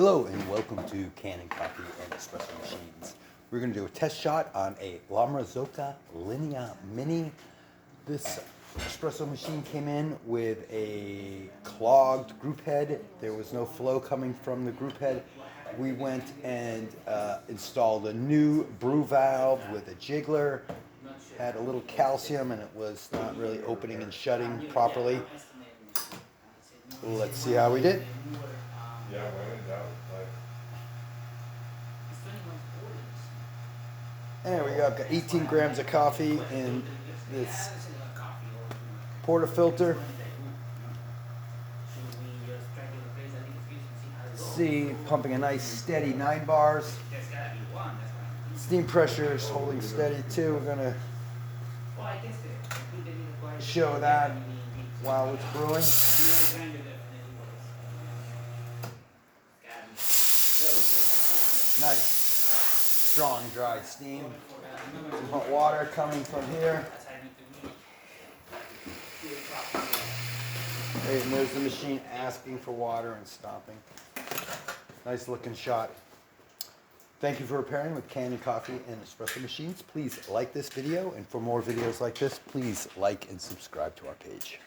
Hello and welcome to Kanen Coffee and Espresso Machines. We're going to do a test shot on a Marzocco Linea Mini. This espresso machine came in with a clogged group head. There was no flow coming from the group head. We went and installed a new brew valve with a jiggler. Had a little calcium and it was not really opening and shutting properly. Let's see how we did. Yeah, when in doubt, There we go. I've got 18 grams of coffee in this portafilter. See, pumping a nice steady 9 bars. Steam pressure is holding steady too. We're gonna show that while it's brewing. Nice, strong dry steam. Some hot water coming from here. And there's the machine asking for water and stopping. Nice looking shot. Thank you for pairing with Kanen Coffee and Espresso Machines. Please like this video, and for more videos like this, please like and subscribe to our page.